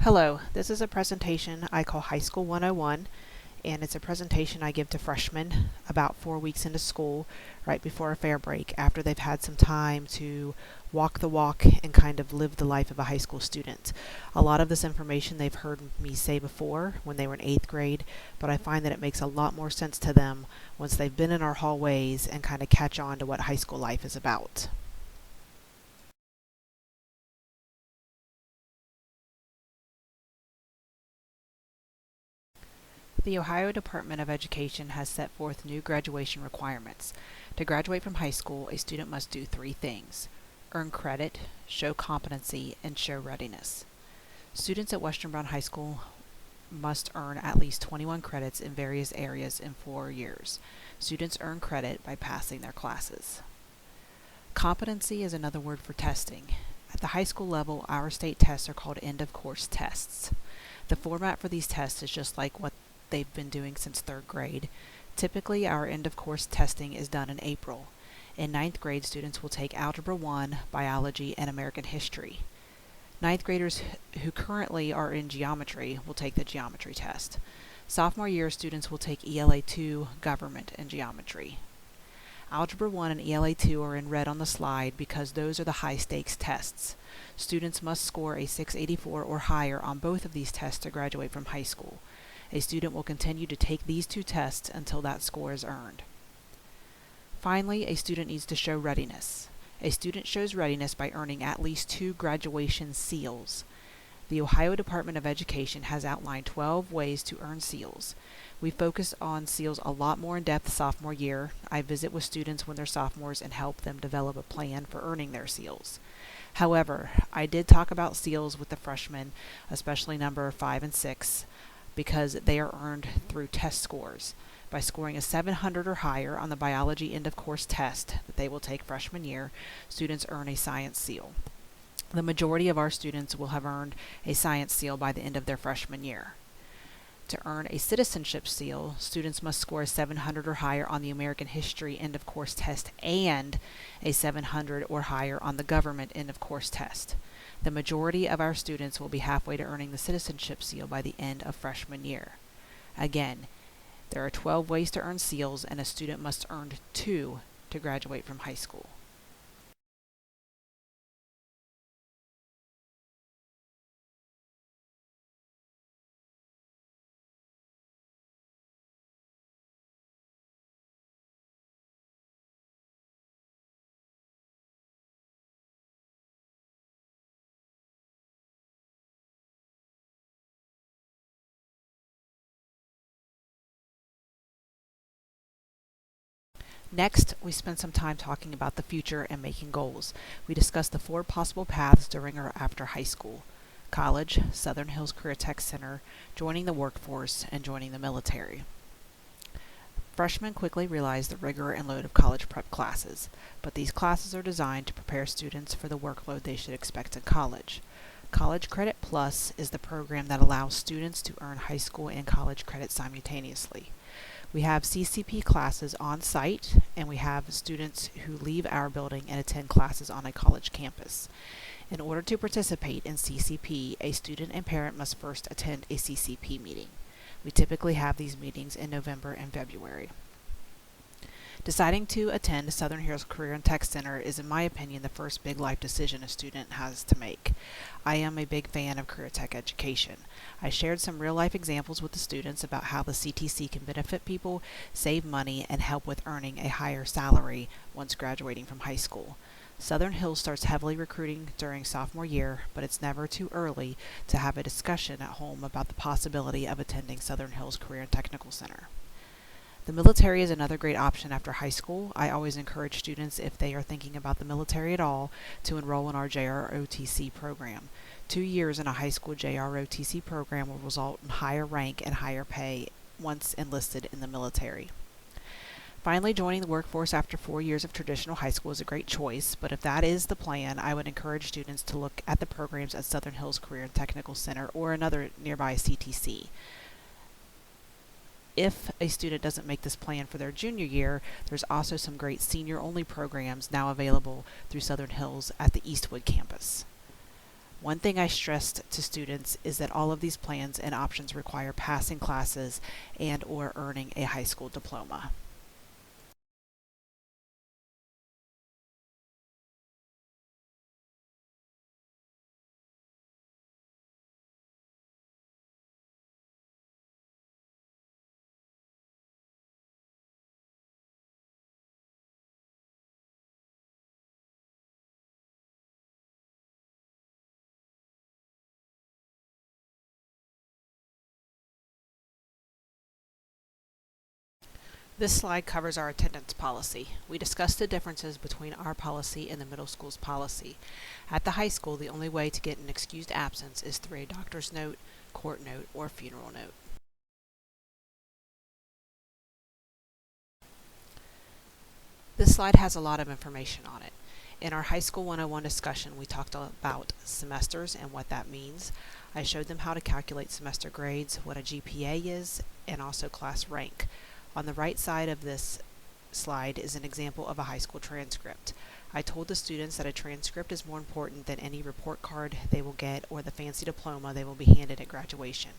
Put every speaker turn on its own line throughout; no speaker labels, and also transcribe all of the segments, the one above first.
Hello, this is a presentation I call High School 101, and it's a presentation I give to freshmen about 4 weeks into school, right before a fair break, after they've had some time to walk the walk and kind of live the life of a high school student. A lot of this information they've heard me say before when they were in 8th grade, but I find that it makes a lot more sense to them once they've been in our hallways and kind of catch on to what high school life is about. The Ohio Department of Education has set forth new graduation requirements. To graduate from high school, a student must do three things: earn credit, show competency, and show readiness. Students at Western Brown High School must earn at least 21 credits in various areas in 4 years. Students earn credit by passing their classes. Competency is another word for testing. At the high school level, our state tests are called end-of-course tests. The format for these tests is just like what they've been doing since 3rd grade. Typically, our end-of-course testing is done in April. In 9th grade, students will take Algebra 1, Biology, and American History. 9th graders who currently are in geometry will take the geometry test. Sophomore year, students will take ELA 2, Government, and Geometry. Algebra 1 and ELA 2 are in red on the slide because those are the high-stakes tests. Students must score a 684 or higher on both of these tests to graduate from high school. A student will continue to take these two tests until that score is earned. Finally, a student needs to show readiness. A student shows readiness by earning at least 2 graduation seals. The Ohio Department of Education has outlined 12 ways to earn seals. We focus on seals a lot more in depth sophomore year. I visit with students when they're sophomores and help them develop a plan for earning their seals. However, I did talk about seals with the freshmen, especially number 5 and 6, because they are earned through test scores. By scoring a 700 or higher on the biology end-of-course test that they will take freshman year, students earn a science seal. The majority of our students will have earned a science seal by the end of their freshman year. To earn a citizenship seal, students must score a 700 or higher on the American History end-of-course test and a 700 or higher on the government end-of-course test. The majority of our students will be halfway to earning the citizenship seal by the end of freshman year. Again, there are 12 ways to earn seals, and a student must earn 2 to graduate from high school. Next, we spend some time talking about the future and making goals. We discuss the 4 possible paths during or after high school: college, Southern Hills Career Tech Center, joining the workforce, and joining the military. Freshmen quickly realize the rigor and load of college prep classes, but these classes are designed to prepare students for the workload they should expect in college. College Credit Plus is the program that allows students to earn high school and college credit simultaneously. We have CCP classes on site, and we have students who leave our building and attend classes on a college campus. In order to participate in CCP, a student and parent must first attend a CCP meeting. We typically have these meetings in November and February. Deciding to attend Southern Hills Career and Tech Center is, in my opinion, the first big life decision a student has to make. I am a big fan of career tech education. I shared some real-life examples with the students about how the CTC can benefit people, save money, and help with earning a higher salary once graduating from high school. Southern Hills starts heavily recruiting during sophomore year, but it's never too early to have a discussion at home about the possibility of attending Southern Hills Career and Technical Center. The military is another great option after high school. I always encourage students, if they are thinking about the military at all, to enroll in our JROTC program. 2 years in a high school JROTC program will result in higher rank and higher pay once enlisted in the military. Finally, joining the workforce after 4 years of traditional high school is a great choice, but if that is the plan, I would encourage students to look at the programs at Southern Hills Career and Technical Center or another nearby CTC. If a student doesn't make this plan for their junior year, there's also some great senior-only programs now available through Southern Hills at the Eastwood campus. One thing I stressed to students is that all of these plans and options require passing classes and or earning a high school diploma. This slide covers our attendance policy. We discussed the differences between our policy and the middle school's policy. At the high school, the only way to get an excused absence is through a doctor's note, court note, or funeral note. This slide has a lot of information on it. In our High School 101 discussion, we talked about semesters and what that means. I showed them how to calculate semester grades, what a GPA is, and also class rank. On the right side of this slide is an example of a high school transcript. I told the students that a transcript is more important than any report card they will get or the fancy diploma they will be handed at graduation.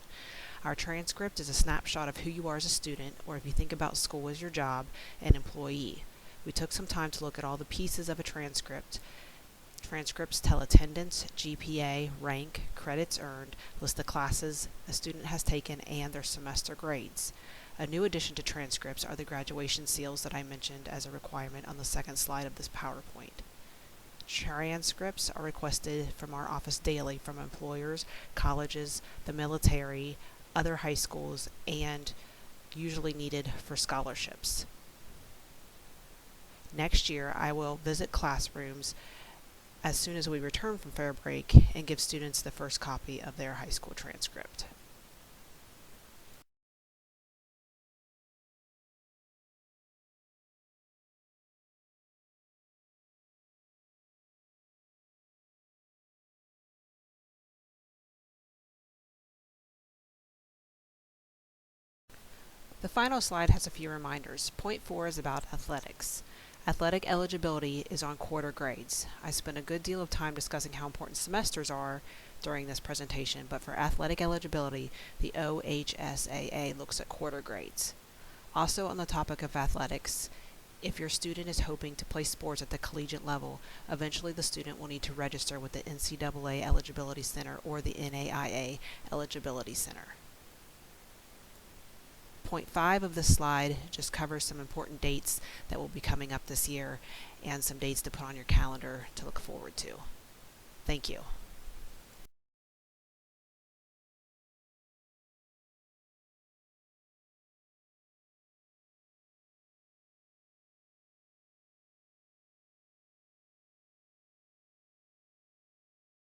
Our transcript is a snapshot of who you are as a student, or if you think about school as your job, an employee. We took some time to look at all the pieces of a transcript. Transcripts tell attendance, GPA, rank, credits earned, list the classes a student has taken, and their semester grades. A new addition to transcripts are the graduation seals that I mentioned as a requirement on the second slide of this PowerPoint. Transcripts are requested from our office daily from employers, colleges, the military, other high schools, and usually needed for scholarships. Next year, I will visit classrooms as soon as we return from fair break and give students the first copy of their high school transcript. The final slide has a few reminders. Point 4 is about athletics. Athletic eligibility is on quarter grades. I spent a good deal of time discussing how important semesters are during this presentation, but for athletic eligibility, the OHSAA looks at quarter grades. Also on the topic of athletics, if your student is hoping to play sports at the collegiate level, eventually the student will need to register with the NCAA Eligibility Center or the NAIA Eligibility Center. Point 5 of this slide just covers some important dates that will be coming up this year and some dates to put on your calendar to look forward to. Thank you.